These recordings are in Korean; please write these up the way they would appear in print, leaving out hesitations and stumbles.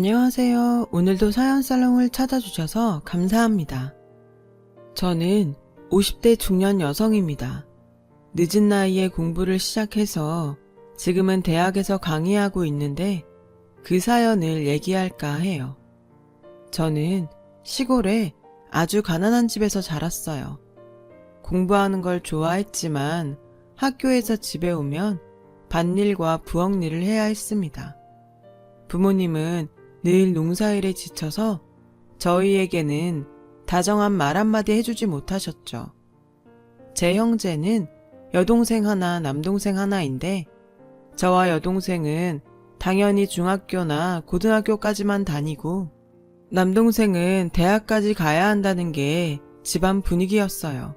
안녕하세요. 오늘도 사연살롱을 찾아주셔서 감사합니다. 저는 50대 중년 여성입니다. 늦은 나이에 공부를 시작해서 지금은 대학에서 강의하고 있는데 그 사연을 얘기할까 해요. 저는 시골에 아주 가난한 집에서 자랐어요. 공부하는 걸 좋아했지만 학교에서 집에 오면 밭일과 부엌일을 해야 했습니다. 부모님은 늘 농사일에 지쳐서 저희에게는 다정한 말 한마디 해주지 못하셨죠. 제 형제는 여동생 하나, 남동생 하나인데 저와 여동생은 당연히 중학교나 고등학교까지만 다니고 남동생은 대학까지 가야 한다는 게 집안 분위기였어요.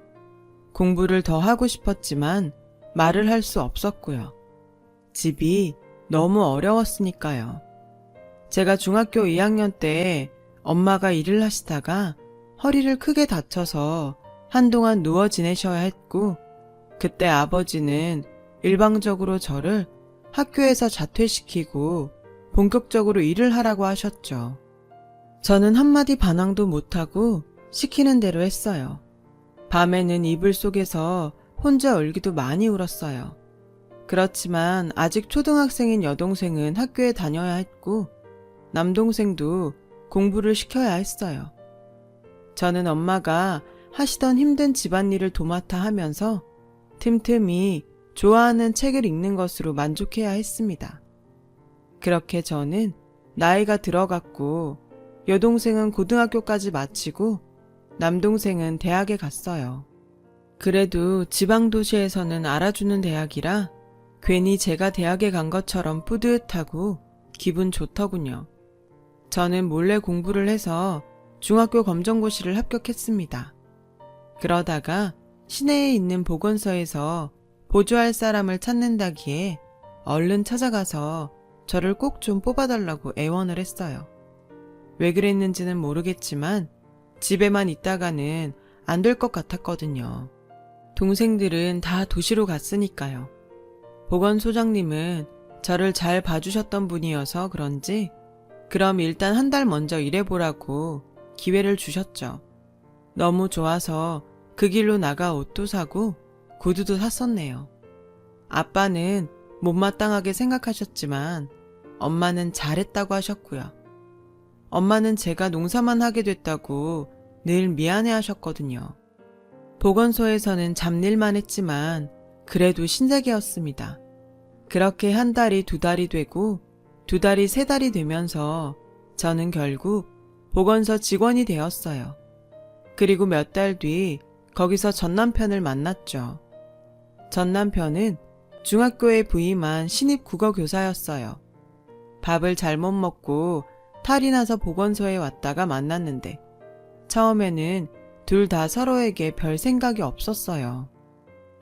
공부를 더 하고 싶었지만 말을 할 수 없었고요. 집이 너무 어려웠으니까요. 제가 중학교 2학년 때 엄마가 일을 하시다가 허리를 크게 다쳐서 한동안 누워 지내셔야 했고, 그때 아버지는 일방적으로 저를 학교에서 자퇴시키고 본격적으로 일을 하라고 하셨죠. 저는 한마디 반항도 못하고 시키는 대로 했어요. 밤에는 이불 속에서 혼자 울기도 많이 울었어요. 그렇지만 아직 초등학생인 여동생은 학교에 다녀야 했고 남동생도 공부를 시켜야 했어요. 저는 엄마가 하시던 힘든 집안일을 도맡아 하면서 틈틈이 좋아하는 책을 읽는 것으로 만족해야 했습니다. 그렇게 저는 나이가 들어갔고 여동생은 고등학교까지 마치고 남동생은 대학에 갔어요. 그래도 지방도시에서는 알아주는 대학이라 괜히 제가 대학에 간 것처럼 뿌듯하고 기분 좋더군요. 저는 몰래 공부를 해서 중학교 검정고시를 합격했습니다. 그러다가 시내에 있는 보건소에서 보조할 사람을 찾는다기에 얼른 찾아가서 저를 꼭 좀 뽑아달라고 애원을 했어요. 왜 그랬는지는 모르겠지만 집에만 있다가는 안 될 것 같았거든요. 동생들은 다 도시로 갔으니까요. 보건소장님은 저를 잘 봐주셨던 분이어서 그런지 그럼 일단 한 달 먼저 일해보라고 기회를 주셨죠. 너무 좋아서 그 길로 나가 옷도 사고 구두도 샀었네요. 아빠는 못마땅하게 생각하셨지만 엄마는 잘했다고 하셨고요. 엄마는 제가 농사만 하게 됐다고 늘 미안해 하셨거든요. 보건소에서는 잡일만 했지만 그래도 신세계였습니다. 그렇게 한 달이 두 달이 되고 두 달이 세 달이 되면서 저는 결국 보건소 직원이 되었어요. 그리고 몇 달 뒤 거기서 전 남편을 만났죠. 전 남편은 중학교에 부임한 신입 국어교사였어요. 밥을 잘못 먹고 탈이 나서 보건소에 왔다가 만났는데 처음에는 둘 다 서로에게 별 생각이 없었어요.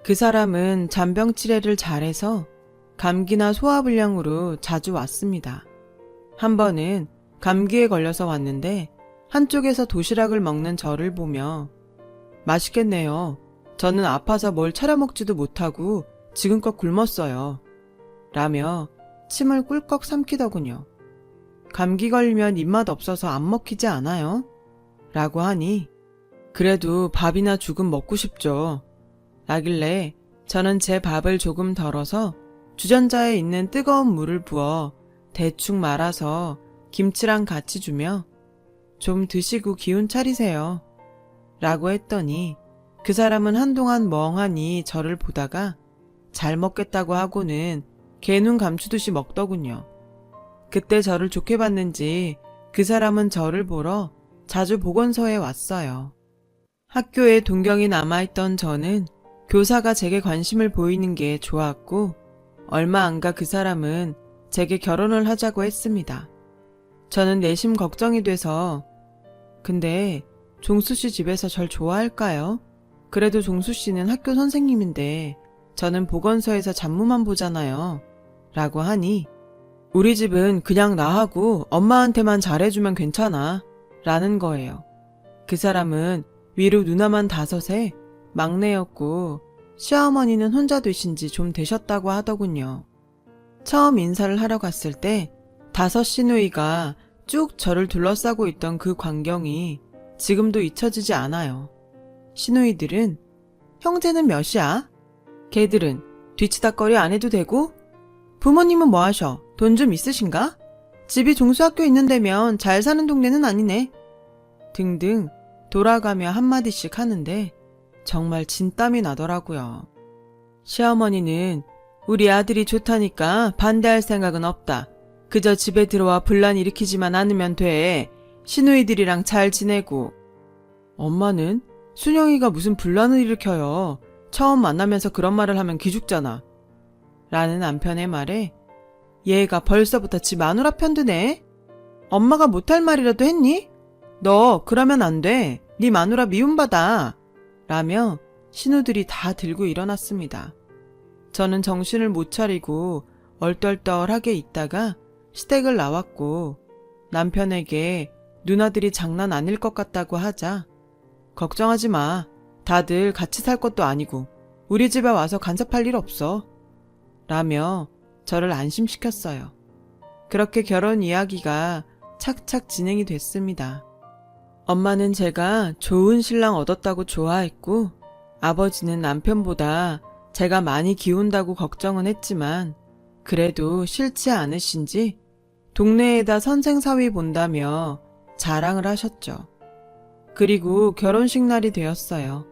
그 사람은 잔병 치레를 잘해서 감기나 소화불량으로 자주 왔습니다. 한 번은 감기에 걸려서 왔는데 한쪽에서 도시락을 먹는 저를 보며 맛있겠네요. 저는 아파서 뭘 차려 먹지도 못하고 지금껏 굶었어요. 라며 침을 꿀꺽 삼키더군요. 감기 걸리면 입맛 없어서 안 먹히지 않아요? 라고 하니 그래도 밥이나 죽은 먹고 싶죠. 라길래 저는 제 밥을 조금 덜어서 주전자에 있는 뜨거운 물을 부어 대충 말아서 김치랑 같이 주며 좀 드시고 기운 차리세요. 라고 했더니 그 사람은 한동안 멍하니 저를 보다가 잘 먹겠다고 하고는 개눈 감추듯이 먹더군요. 그때 저를 좋게 봤는지 그 사람은 저를 보러 자주 보건소에 왔어요. 학교에 동경이 남아있던 저는 교사가 제게 관심을 보이는 게 좋았고 얼마 안 가 그 사람은 제게 결혼을 하자고 했습니다. 저는 내심 걱정이 돼서 근데 종수 씨 집에서 절 좋아할까요? 그래도 종수 씨는 학교 선생님인데 저는 보건소에서 잡무만 보잖아요. 라고 하니 우리 집은 그냥 나하고 엄마한테만 잘해주면 괜찮아. 라는 거예요. 그 사람은 위로 누나만 5에 막내였고 시어머니는 혼자 되신 지 좀 되셨다고 하더군요. 처음 인사를 하러 갔을 때 5 시누이가 쭉 저를 둘러싸고 있던 그 광경이 지금도 잊혀지지 않아요. 시누이들은 형제는 몇이야? 걔들은 뒤치다꺼리 안 해도 되고? 부모님은 뭐 하셔? 돈 좀 있으신가? 집이 종수학교 있는 데면 잘 사는 동네는 아니네. 등등 돌아가며 한마디씩 하는데 정말 진땀이 나더라고요. 시어머니는 우리 아들이 좋다니까 반대할 생각은 없다. 그저 집에 들어와 분란 일으키지만 않으면 돼. 시누이들이랑 잘 지내고. 엄마는 순영이가 무슨 분란을 일으켜요. 처음 만나면서 그런 말을 하면 기죽잖아. 라는 남편의 말에 얘가 벌써부터 지 마누라 편드네. 엄마가 못할 말이라도 했니? 너 그러면 안 돼. 네 마누라 미움받아. 라며 신우들이 다 들고 일어났습니다. 저는 정신을 못 차리고 얼떨떨하게 있다가 시댁을 나왔고 남편에게 누나들이 장난 아닐 것 같다고 하자 걱정하지 마. 다들 같이 살 것도 아니고 우리 집에 와서 간섭할 일 없어. 라며 저를 안심시켰어요. 그렇게 결혼 이야기가 착착 진행이 됐습니다. 엄마는 제가 좋은 신랑 얻었다고 좋아했고 아버지는 남편보다 제가 많이 기운다고 걱정은 했지만 그래도 싫지 않으신지 동네에다 선생사위 본다며 자랑을 하셨죠. 그리고 결혼식 날이 되었어요.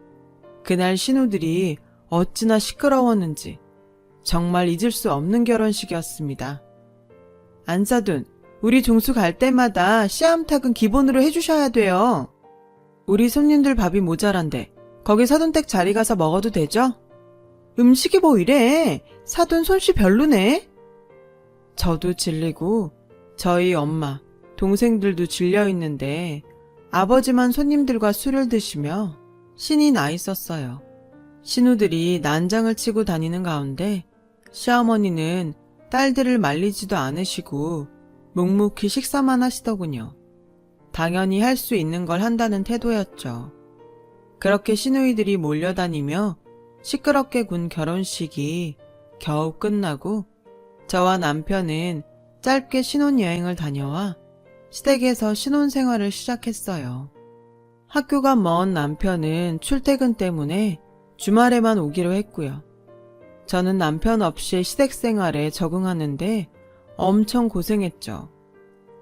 그날 신우들이 어찌나 시끄러웠는지 정말 잊을 수 없는 결혼식이었습니다. 안사돈, 우리 종수 갈 때마다 씨암탉은 기본으로 해주셔야 돼요. 우리 손님들 밥이 모자란데 거기 사돈댁 자리 가서 먹어도 되죠? 음식이 뭐 이래? 사돈 솜씨 별로네? 저도 질리고 저희 엄마, 동생들도 질려있는데 아버지만 손님들과 술을 드시며 신이 나 있었어요. 신우들이 난장을 치고 다니는 가운데 시어머니는 딸들을 말리지도 않으시고 묵묵히 식사만 하시더군요. 당연히 할 수 있는 걸 한다는 태도였죠. 그렇게 시누이들이 몰려다니며 시끄럽게 군 결혼식이 겨우 끝나고 저와 남편은 짧게 신혼여행을 다녀와 시댁에서 신혼생활을 시작했어요. 학교가 먼 남편은 출퇴근 때문에 주말에만 오기로 했고요. 저는 남편 없이 시댁 생활에 적응하는데 엄청 고생했죠.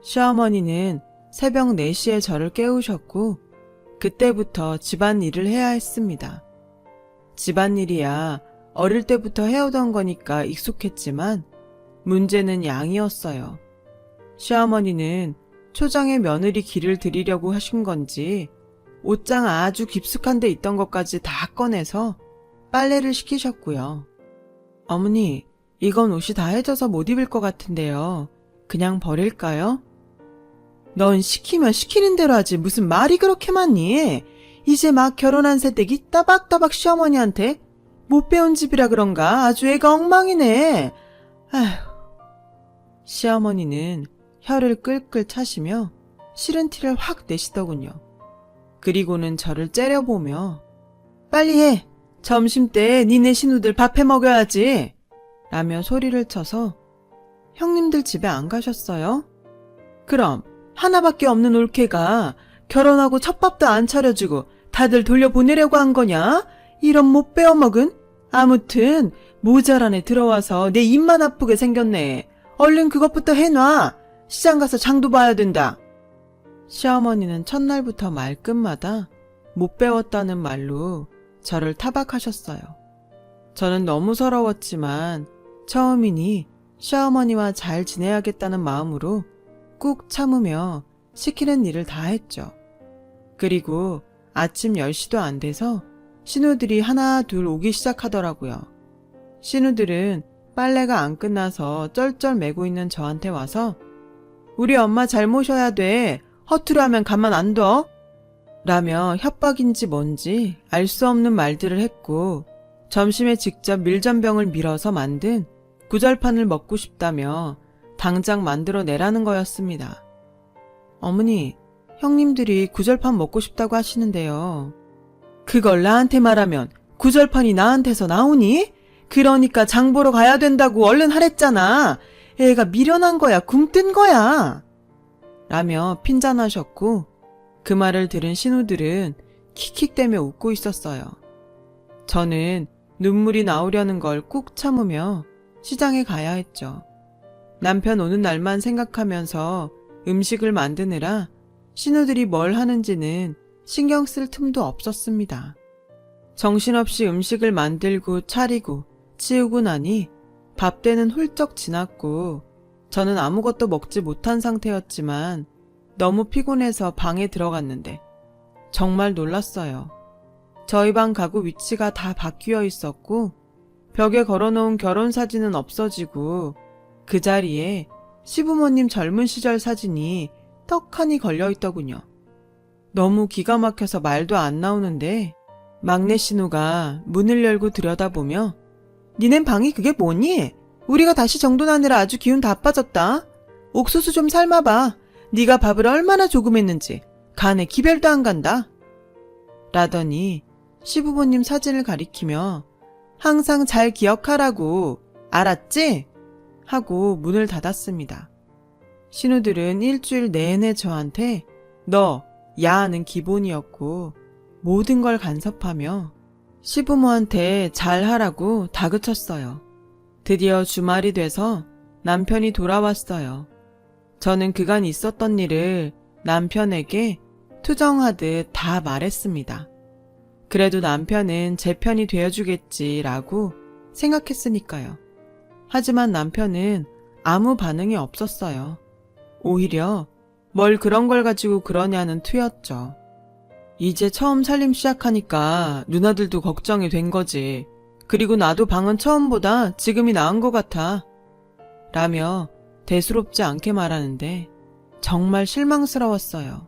시어머니는 새벽 4시에 저를 깨우셨고 그때부터 집안일을 해야 했습니다. 집안일이야 어릴 때부터 해오던 거니까 익숙했지만 문제는 양이었어요. 시어머니는 초장에 며느리 기를 들이려고 하신 건지 옷장 아주 깊숙한 데 있던 것까지 다 꺼내서 빨래를 시키셨고요. 어머니, 이건 옷이 다 해져서 못 입을 것 같은데요. 그냥 버릴까요? 넌 시키면 시키는 대로 하지 무슨 말이 그렇게 많니? 이제 막 결혼한 새댁이 따박따박 시어머니한테 못 배운 집이라 그런가 아주 애가 엉망이네. 아휴. 시어머니는 혀를 끌끌 차시며 싫은 티를 확 내시더군요. 그리고는 저를 째려보며 빨리 해. 점심때 니네 신우들 밥 해 먹여야지. 라며 소리를 쳐서 형님들 집에 안 가셨어요? 그럼 하나밖에 없는 올케가 결혼하고 첫밥도 안 차려주고 다들 돌려보내려고 한 거냐? 이런 못 배워먹은? 아무튼 모자란 애 들어와서 내 입만 아프게 생겼네. 얼른 그것부터 해놔. 시장 가서 장도 봐야 된다. 시어머니는 첫날부터 말끝마다 못 배웠다는 말로 저를 타박하셨어요. 저는 너무 서러웠지만 처음이니 시어머니와 잘 지내야겠다는 마음으로 꾹 참으며 시키는 일을 다 했죠. 그리고 아침 10시도 안 돼서 신우들이 하나 둘 오기 시작하더라고요. 신우들은 빨래가 안 끝나서 쩔쩔 매고 있는 저한테 와서 우리 엄마 잘 모셔야 돼. 허투루 하면 가만 안 둬. 라며 협박인지 뭔지 알 수 없는 말들을 했고 점심에 직접 밀전병을 밀어서 만든 구절판을 먹고 싶다며 당장 만들어 내라는 거였습니다. 어머니, 형님들이 구절판 먹고 싶다고 하시는데요. 그걸 나한테 말하면 구절판이 나한테서 나오니? 그러니까 장 보러 가야 된다고 얼른 하랬잖아. 애가 미련한 거야, 굶뜬 거야. 라며 핀잔하셨고 그 말을 들은 신우들은 킥킥대며 웃고 있었어요. 저는 눈물이 나오려는 걸 꾹 참으며 시장에 가야 했죠. 남편 오는 날만 생각하면서 음식을 만드느라 신우들이 뭘 하는지는 신경 쓸 틈도 없었습니다. 정신없이 음식을 만들고 차리고 치우고 나니 밥때는 훌쩍 지났고 저는 아무것도 먹지 못한 상태였지만 너무 피곤해서 방에 들어갔는데 정말 놀랐어요. 저희 방 가구 위치가 다 바뀌어 있었고 벽에 걸어놓은 결혼사진은 없어지고 그 자리에 시부모님 젊은 시절 사진이 떡하니 걸려있더군요. 너무 기가 막혀서 말도 안 나오는데 막내 신우가 문을 열고 들여다보며 니넨 방이 그게 뭐니? 우리가 다시 정돈하느라 아주 기운 다 빠졌다. 옥수수 좀 삶아봐. 네가 밥을 얼마나 조금 했는지 간에 기별도 안 간다. 라더니 시부모님 사진을 가리키며 항상 잘 기억하라고 알았지? 하고 문을 닫았습니다. 신우들은 일주일 내내 저한테 너, 야는 기본이었고 모든 걸 간섭하며 시부모한테 잘하라고 다그쳤어요. 드디어 주말이 돼서 남편이 돌아왔어요. 저는 그간 있었던 일을 남편에게 투정하듯 다 말했습니다. 그래도 남편은 제 편이 되어주겠지라고 생각했으니까요. 하지만 남편은 아무 반응이 없었어요. 오히려 뭘 그런 걸 가지고 그러냐는 투였죠. 이제 처음 살림 시작하니까 누나들도 걱정이 된 거지. 그리고 나도 방은 처음보다 지금이 나은 것 같아. 라며 대수롭지 않게 말하는데 정말 실망스러웠어요.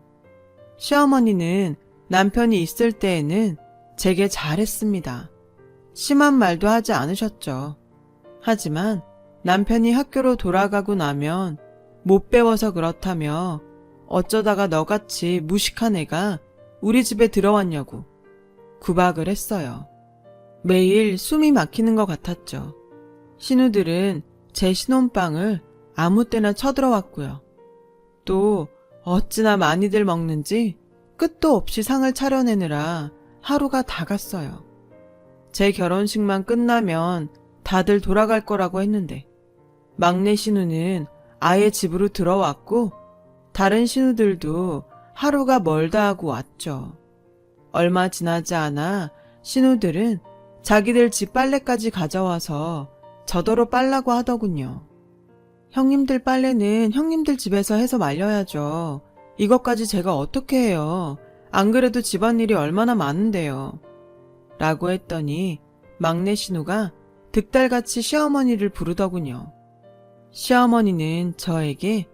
시어머니는 남편이 있을 때에는 제게 잘했습니다. 심한 말도 하지 않으셨죠. 하지만 남편이 학교로 돌아가고 나면 못 배워서 그렇다며 어쩌다가 너같이 무식한 애가 우리 집에 들어왔냐고 구박을 했어요. 매일 숨이 막히는 것 같았죠. 신우들은 제 신혼방을 아무 때나 쳐들어왔고요. 또 어찌나 많이들 먹는지 끝도 없이 상을 차려내느라 하루가 다 갔어요. 제 결혼식만 끝나면 다들 돌아갈 거라고 했는데 막내 신우는 아예 집으로 들어왔고 다른 신우들도 하루가 멀다 하고 왔죠. 얼마 지나지 않아 신우들은 자기들 집 빨래까지 가져와서 저더러 빨라고 하더군요. 형님들 빨래는 형님들 집에서 해서 말려야죠. 이것까지 제가 어떻게 해요. 안 그래도 집안일이 얼마나 많은데요. 라고 했더니 막내 신우가 득달같이 시어머니를 부르더군요. 시어머니는 저에게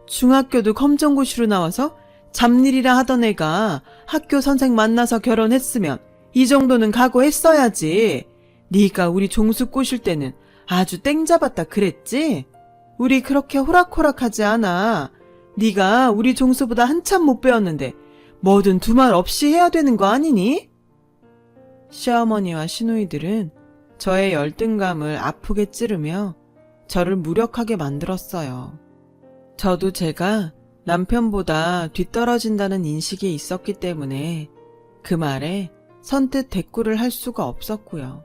중학교도 검정고시로 나와서 잡일이라 하던 애가 학교 선생 만나서 결혼했으면 이 정도는 각오했어야지. 네가 우리 종수 꼬실 때는 아주 땡 잡았다 그랬지? 우리 그렇게 호락호락하지 않아. 네가 우리 종수보다 한참 못 배웠는데 뭐든 두말 없이 해야 되는 거 아니니? 시어머니와 시누이들은 저의 열등감을 아프게 찌르며 저를 무력하게 만들었어요. 저도 제가 남편보다 뒤떨어진다는 인식이 있었기 때문에 그 말에 선뜻 대꾸를 할 수가 없었고요.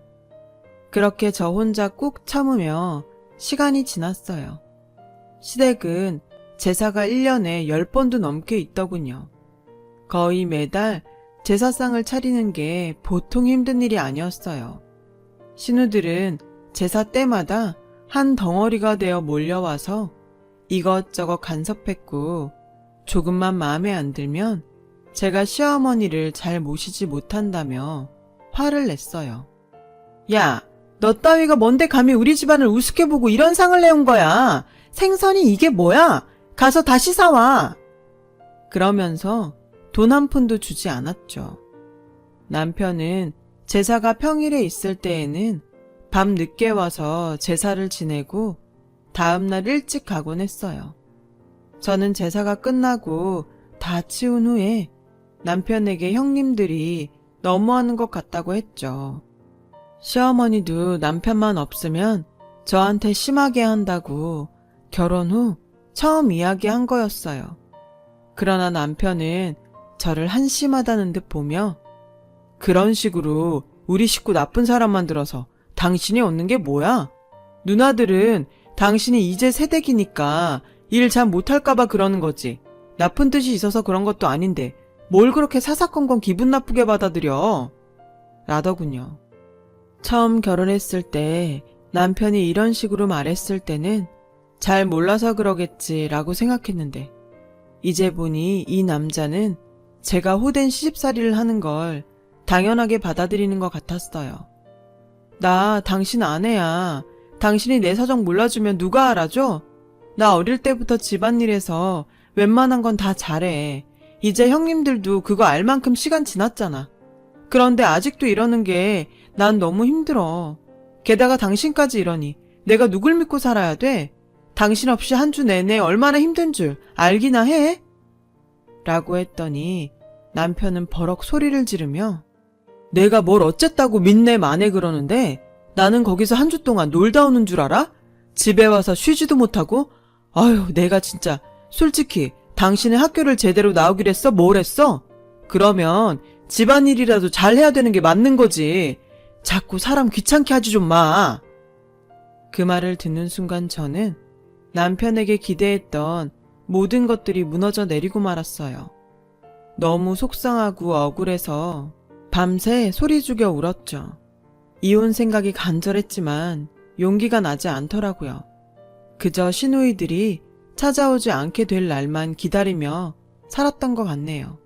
그렇게 저 혼자 꾹 참으며 시간이 지났어요. 시댁은 제사가 1년에 10번도 넘게 있더군요. 거의 매달 제사상을 차리는 게 보통 힘든 일이 아니었어요. 신우들은 제사 때마다 한 덩어리가 되어 몰려와서 이것저것 간섭했고 조금만 마음에 안 들면 제가 시어머니를 잘 모시지 못한다며 화를 냈어요. 야, 너 따위가 뭔데 감히 우리 집안을 우습게 보고 이런 상을 내온 거야. 생선이 이게 뭐야? 가서 다시 사와. 그러면서 돈 한 푼도 주지 않았죠. 남편은 제사가 평일에 있을 때에는 밤 늦게 와서 제사를 지내고 다음날 일찍 가곤 했어요. 저는 제사가 끝나고 다 치운 후에 남편에게 형님들이 너무하는 것 같다고 했죠. 시어머니도 남편만 없으면 저한테 심하게 한다고 결혼 후 처음 이야기한 거였어요. 그러나 남편은 저를 한심하다는 듯 보며 그런 식으로 우리 식구 나쁜 사람 만들어서 당신이 얻는 게 뭐야? 누나들은 당신이 이제 새댁이니까 일 잘 못할까봐 그러는 거지. 나쁜 뜻이 있어서 그런 것도 아닌데 뭘 그렇게 사사건건 기분 나쁘게 받아들여? 라더군요. 처음 결혼했을 때 남편이 이런 식으로 말했을 때는 잘 몰라서 그러겠지라고 생각했는데 이제 보니 이 남자는 제가 호된 시집살이를 하는 걸 당연하게 받아들이는 것 같았어요. 나 당신 아내야. 당신이 내 사정 몰라주면 누가 알아줘? 나 어릴 때부터 집안일에서 웬만한 건 다 잘해. 이제 형님들도 그거 알 만큼 시간 지났잖아. 그런데 아직도 이러는 게 난 너무 힘들어. 게다가 당신까지 이러니 내가 누굴 믿고 살아야 돼? 당신 없이 한 주 내내 얼마나 힘든 줄 알기나 해? 라고 했더니 남편은 버럭 소리를 지르며 내가 뭘 어쨌다고 믿네 마네 그러는데 나는 거기서 한 주 동안 놀다 오는 줄 알아? 집에 와서 쉬지도 못하고? 아유, 내가 진짜 솔직히 당신의 학교를 제대로 나오기로 했어? 뭘 했어? 그러면 집안일이라도 잘 해야 되는 게 맞는 거지. 자꾸 사람 귀찮게 하지 좀 마. 그 말을 듣는 순간 저는 남편에게 기대했던 모든 것들이 무너져 내리고 말았어요. 너무 속상하고 억울해서 밤새 소리 죽여 울었죠. 이혼 생각이 간절했지만 용기가 나지 않더라고요. 그저 시누이들이 찾아오지 않게 될 날만 기다리며 살았던 것 같네요.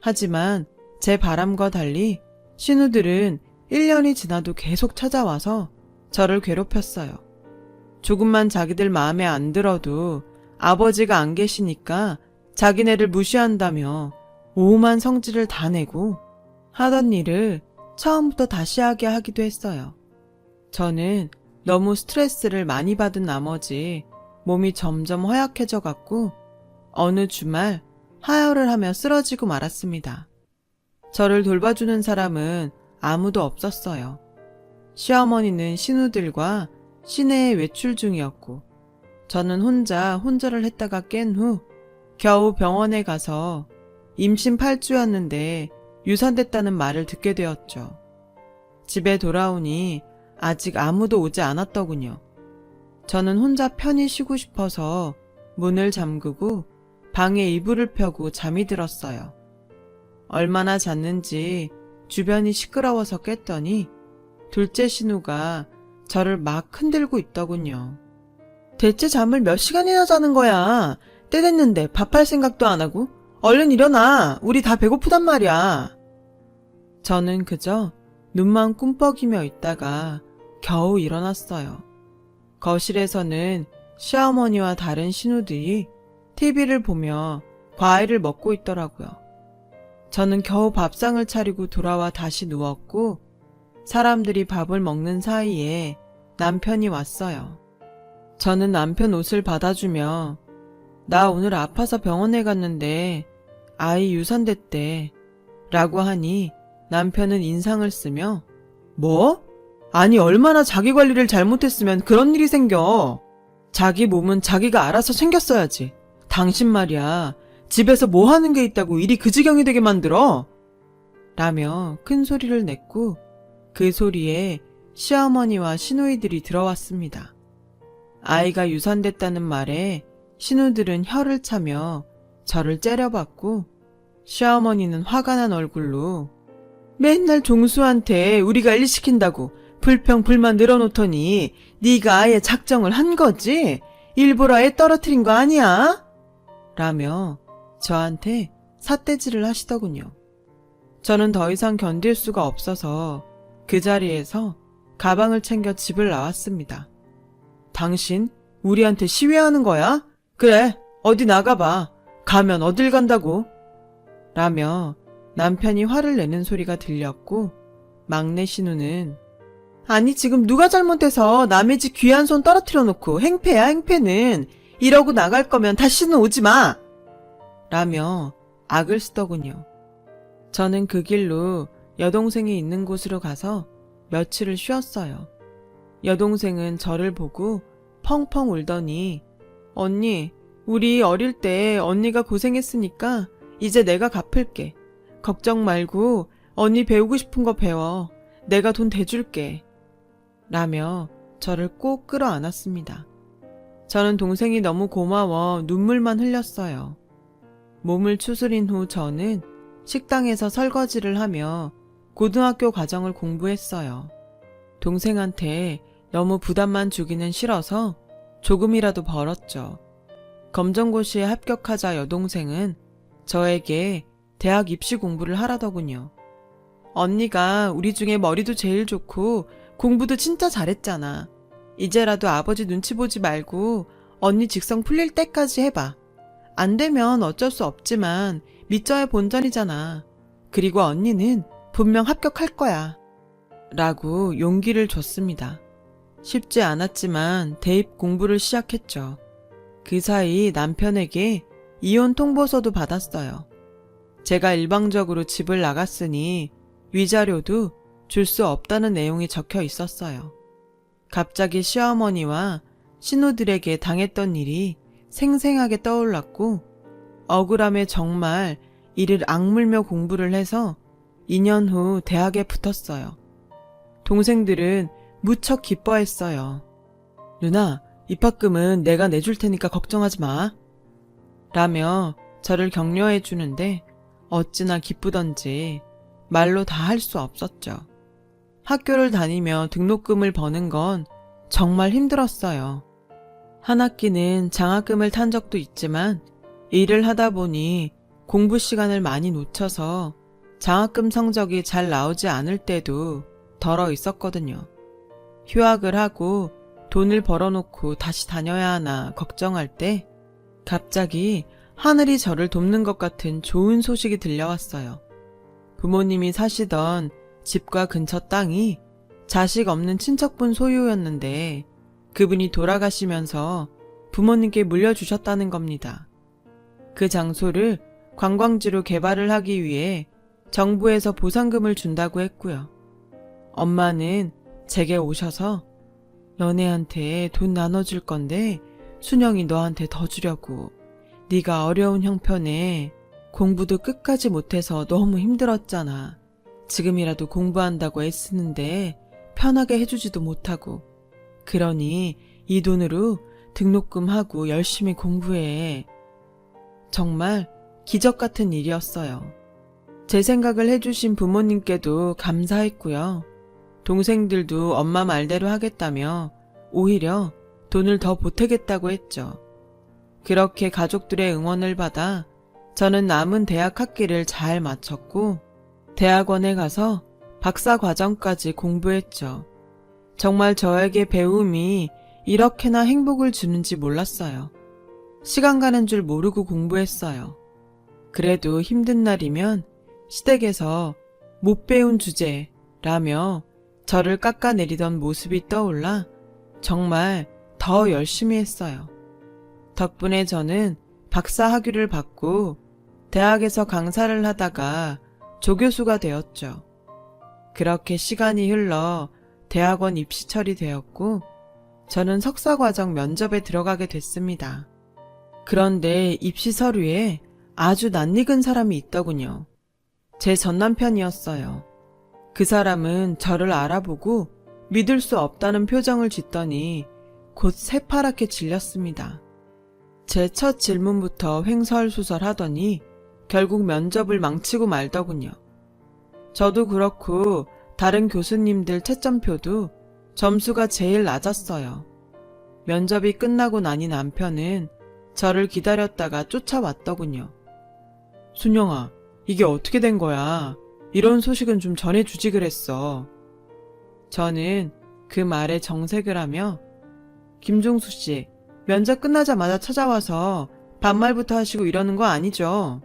하지만 제 바람과 달리 시누들은 1년이 지나도 계속 찾아와서 저를 괴롭혔어요. 조금만 자기들 마음에 안 들어도 아버지가 안 계시니까 자기네를 무시한다며 오만 성질을 다 내고 하던 일을 처음부터 다시 하게 하기도 했어요. 저는 너무 스트레스를 많이 받은 나머지 몸이 점점 허약해져 갔고 어느 주말 하혈을 하며 쓰러지고 말았습니다. 저를 돌봐주는 사람은 아무도 없었어요. 시어머니는 시누들과 시내에 외출 중이었고 저는 혼자 혼절을 했다가 깬 후 겨우 병원에 가서 임신 8주였는데 유산됐다는 말을 듣게 되었죠. 집에 돌아오니 아직 아무도 오지 않았더군요. 저는 혼자 편히 쉬고 싶어서 문을 잠그고 방에 이불을 펴고 잠이 들었어요. 얼마나 잤는지 주변이 시끄러워서 깼더니 둘째 신우가 저를 막 흔들고 있더군요. 대체 잠을 몇 시간이나 자는 거야? 때 됐는데 밥할 생각도 안 하고? 얼른 일어나! 우리 다 배고프단 말이야. 저는 그저 눈만 꿈뻑이며 있다가 겨우 일어났어요. 거실에서는 시어머니와 다른 신우들이 TV를 보며 과일을 먹고 있더라고요. 저는 겨우 밥상을 차리고 돌아와 다시 누웠고 사람들이 밥을 먹는 사이에 남편이 왔어요. 저는 남편 옷을 받아주며 나 오늘 아파서 병원에 갔는데 아이 유산됐대 라고 하니 남편은 인상을 쓰며 뭐? 아니 얼마나 자기 관리를 잘못했으면 그런 일이 생겨. 자기 몸은 자기가 알아서 챙겼어야지. 당신 말이야. 집에서 뭐 하는 게 있다고 일이 그 지경이 되게 만들어? 라며 큰 소리를 냈고 그 소리에 시어머니와 시누이들이 들어왔습니다. 아이가 유산됐다는 말에 시누들은 혀를 차며 저를 째려봤고 시어머니는 화가 난 얼굴로 맨날 종수한테 우리가 일 시킨다고 불평 불만 늘어놓더니 네가 아예 작정을 한 거지? 일부러 애 떨어뜨린 거 아니야? 라며 저한테 삿대질을 하시더군요. 저는 더 이상 견딜 수가 없어서 그 자리에서 가방을 챙겨 집을 나왔습니다. 당신 우리한테 시위하는 거야? 그래, 어디 나가봐. 가면 어딜 간다고? 라며 남편이 화를 내는 소리가 들렸고 막내 신우는 아니 지금 누가 잘못해서 남의 집 귀한 손 떨어뜨려 놓고 행패야 행패는. 이러고 나갈 거면 다시는 오지 마. 라며 악을 쓰더군요. 저는 그 길로 여동생이 있는 곳으로 가서 며칠을 쉬었어요. 여동생은 저를 보고 펑펑 울더니 언니 우리 어릴 때 언니가 고생했으니까 이제 내가 갚을게. 걱정 말고 언니 배우고 싶은 거 배워. 내가 돈 대줄게. 라며 저를 꼭 끌어안았습니다. 저는 동생이 너무 고마워 눈물만 흘렸어요. 몸을 추스린 후 저는 식당에서 설거지를 하며 고등학교 과정을 공부했어요. 동생한테 너무 부담만 주기는 싫어서 조금이라도 벌었죠. 검정고시에 합격하자 여동생은 저에게 대학 입시 공부를 하라더군요. 언니가 우리 중에 머리도 제일 좋고 공부도 진짜 잘했잖아. 이제라도 아버지 눈치 보지 말고 언니 직성 풀릴 때까지 해봐. 안 되면 어쩔 수 없지만 믿져야 본전이잖아. 그리고 언니는 분명 합격할 거야. 라고 용기를 줬습니다. 쉽지 않았지만 대입 공부를 시작했죠. 그 사이 남편에게 이혼 통보서도 받았어요. 제가 일방적으로 집을 나갔으니 위자료도 줄 수 없다는 내용이 적혀 있었어요. 갑자기 시어머니와 신우들에게 당했던 일이 생생하게 떠올랐고 억울함에 정말 이를 악물며 공부를 해서 2년 후 대학에 붙었어요. 동생들은 무척 기뻐했어요. 누나, 입학금은 내가 내줄 테니까 걱정하지 마. 라며 저를 격려해 주는데 어찌나 기쁘던지 말로 다 할 수 없었죠. 학교를 다니며 등록금을 버는 건 정말 힘들었어요. 한 학기는 장학금을 탄 적도 있지만 일을 하다 보니 공부 시간을 많이 놓쳐서 장학금 성적이 잘 나오지 않을 때도 덜어 있었거든요. 휴학을 하고 돈을 벌어놓고 다시 다녀야 하나 걱정할 때 갑자기 하늘이 저를 돕는 것 같은 좋은 소식이 들려왔어요. 부모님이 사시던 집과 근처 땅이 자식 없는 친척분 소유였는데 그분이 돌아가시면서 부모님께 물려주셨다는 겁니다. 그 장소를 관광지로 개발을 하기 위해 정부에서 보상금을 준다고 했고요. 엄마는 제게 오셔서 너네한테 돈 나눠줄 건데 순영이 너한테 더 주려고. 네가 어려운 형편에 공부도 끝까지 못해서 너무 힘들었잖아. 지금이라도 공부한다고 애쓰는데 편하게 해주지도 못하고. 그러니 이 돈으로 등록금 하고 열심히 공부해. 정말 기적 같은 일이었어요. 제 생각을 해주신 부모님께도 감사했고요. 동생들도 엄마 말대로 하겠다며 오히려 돈을 더 보태겠다고 했죠. 그렇게 가족들의 응원을 받아 저는 남은 대학 학기를 잘 마쳤고 대학원에 가서 박사 과정까지 공부했죠. 정말 저에게 배움이 이렇게나 행복을 주는지 몰랐어요. 시간 가는 줄 모르고 공부했어요. 그래도 힘든 날이면 시댁에서 못 배운 주제라며 저를 깎아내리던 모습이 떠올라 정말 더 열심히 했어요. 덕분에 저는 박사 학위를 받고 대학에서 강사를 하다가 조교수가 되었죠. 그렇게 시간이 흘러 대학원 입시 처리되었고 저는 석사과정 면접에 들어가게 됐습니다. 그런데 입시 서류에 아주 낯익은 사람이 있더군요. 제 전남편이었어요. 그 사람은 저를 알아보고 믿을 수 없다는 표정을 짓더니 곧 새파랗게 질렸습니다. 제 첫 질문부터 횡설수설하더니 결국 면접을 망치고 말더군요. 저도 그렇고 다른 교수님들 채점표도 점수가 제일 낮았어요. 면접이 끝나고 나니 남편은 저를 기다렸다가 쫓아왔더군요. 순영아, 이게 어떻게 된 거야? 이런 소식은 좀 전해주지 그랬어. 저는 그 말에 정색을 하며 김종수 씨, 면접 끝나자마자 찾아와서 반말부터 하시고 이러는 거 아니죠?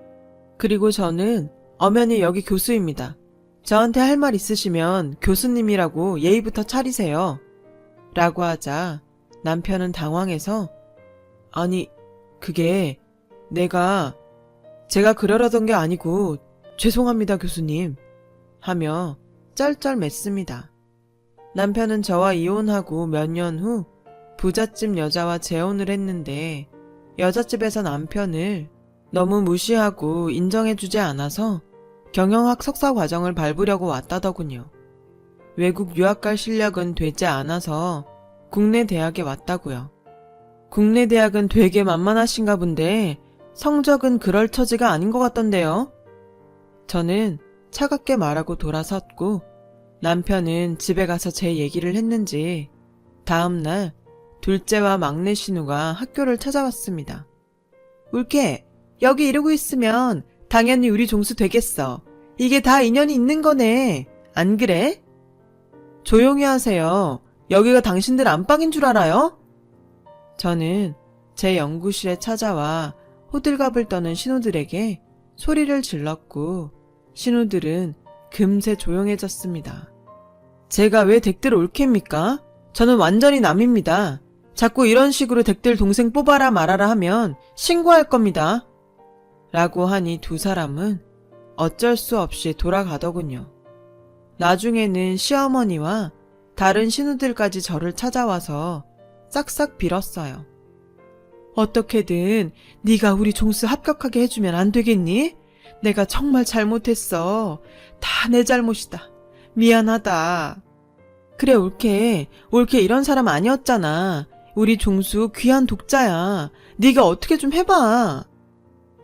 그리고 저는 엄연히 여기 교수입니다. 저한테 할 말 있으시면 교수님이라고 예의부터 차리세요. 라고 하자 남편은 당황해서 아니, 그게 제가 그러려던 게 아니고 죄송합니다 교수님 하며 쩔쩔맸습니다. 남편은 저와 이혼하고 몇 년 후 부잣집 여자와 재혼을 했는데 여잣집에서 남편을 너무 무시하고 인정해주지 않아서 경영학 석사 과정을 밟으려고 왔다더군요. 외국 유학 갈 실력은 되지 않아서 국내 대학에 왔다고요. 국내 대학은 되게 만만하신가 본데 성적은 그럴 처지가 아닌 것 같던데요. 저는 차갑게 말하고 돌아섰고 남편은 집에 가서 제 얘기를 했는지 다음날 둘째와 막내 신우가 학교를 찾아왔습니다. 울케, 여기 이러고 있으면 당연히 우리 종수 되겠어. 이게 다 인연이 있는 거네. 안 그래? 조용히 하세요. 여기가 당신들 안방인 줄 알아요? 저는 제 연구실에 찾아와 호들갑을 떠는 신우들에게 소리를 질렀고 신우들은 금세 조용해졌습니다. 제가 왜 댁들 올케입니까? 저는 완전히 남입니다. 자꾸 이런 식으로 댁들 동생 뽑아라 말아라 하면 신고할 겁니다. 라고 하니 두 사람은 어쩔 수 없이 돌아가더군요. 나중에는 시어머니와 다른 신우들까지 저를 찾아와서 싹싹 빌었어요. 어떻게든 네가 우리 종수 합격하게 해주면 안 되겠니? 내가 정말 잘못했어. 다 내 잘못이다. 미안하다. 그래 올케 이런 사람 아니었잖아. 우리 종수 귀한 독자야. 네가 어떻게 좀 해봐.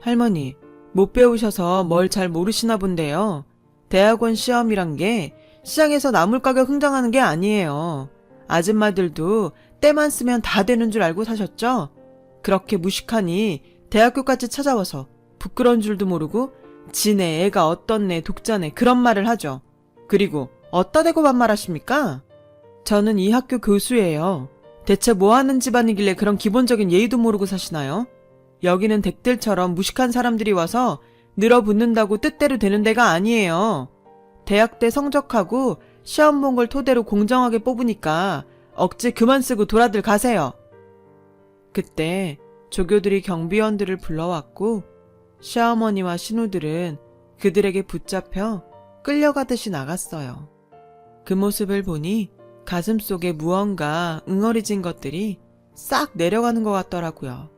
할머니, 못 배우셔서 뭘 잘 모르시나 본데요. 대학원 시험이란 게 시장에서 나물 가격 흥정하는 게 아니에요. 아줌마들도 때만 쓰면 다 되는 줄 알고 사셨죠? 그렇게 무식하니 대학교까지 찾아와서 부끄러운 줄도 모르고 지네 애가 어떻네 독자네 그런 말을 하죠. 그리고 어따 대고 반말하십니까? 저는 이 학교 교수예요. 대체 뭐 하는 집안이길래 그런 기본적인 예의도 모르고 사시나요? 여기는 댁들처럼 무식한 사람들이 와서 늘어붙는다고 뜻대로 되는 데가 아니에요. 대학 때 성적하고 시험 본 걸 토대로 공정하게 뽑으니까 억지 그만 쓰고 돌아들 가세요. 그때 조교들이 경비원들을 불러왔고 시어머니와 신우들은 그들에게 붙잡혀 끌려가듯이 나갔어요. 그 모습을 보니 가슴속에 무언가 응어리진 것들이 싹 내려가는 것 같더라고요.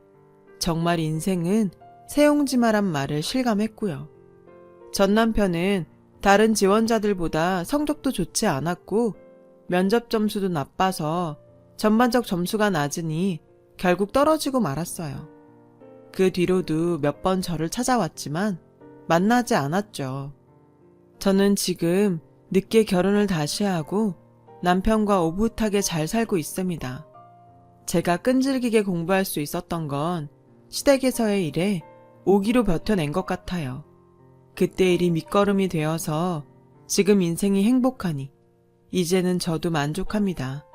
정말 인생은 새옹지마란 말을 실감했고요. 전 남편은 다른 지원자들보다 성적도 좋지 않았고 면접 점수도 나빠서 전반적 점수가 낮으니 결국 떨어지고 말았어요. 그 뒤로도 몇 번 저를 찾아왔지만 만나지 않았죠. 저는 지금 늦게 결혼을 다시 하고 남편과 오붓하게 잘 살고 있습니다. 제가 끈질기게 공부할 수 있었던 건 시댁에서의 일에 오기로 버텨낸 것 같아요. 그때 일이 밑거름이 되어서 지금 인생이 행복하니 이제는 저도 만족합니다.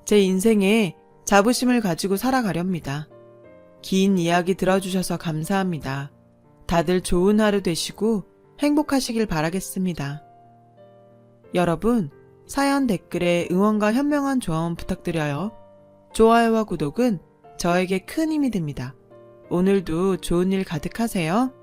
제 인생에 자부심을 가지고 살아가렵니다. 긴 이야기 들어주셔서 감사합니다. 다들 좋은 하루 되시고 행복하시길 바라겠습니다. 여러분, 사연 댓글에 응원과 현명한 조언 부탁드려요. 좋아요와 구독은 저에게 큰 힘이 됩니다. 오늘도 좋은 일 가득하세요.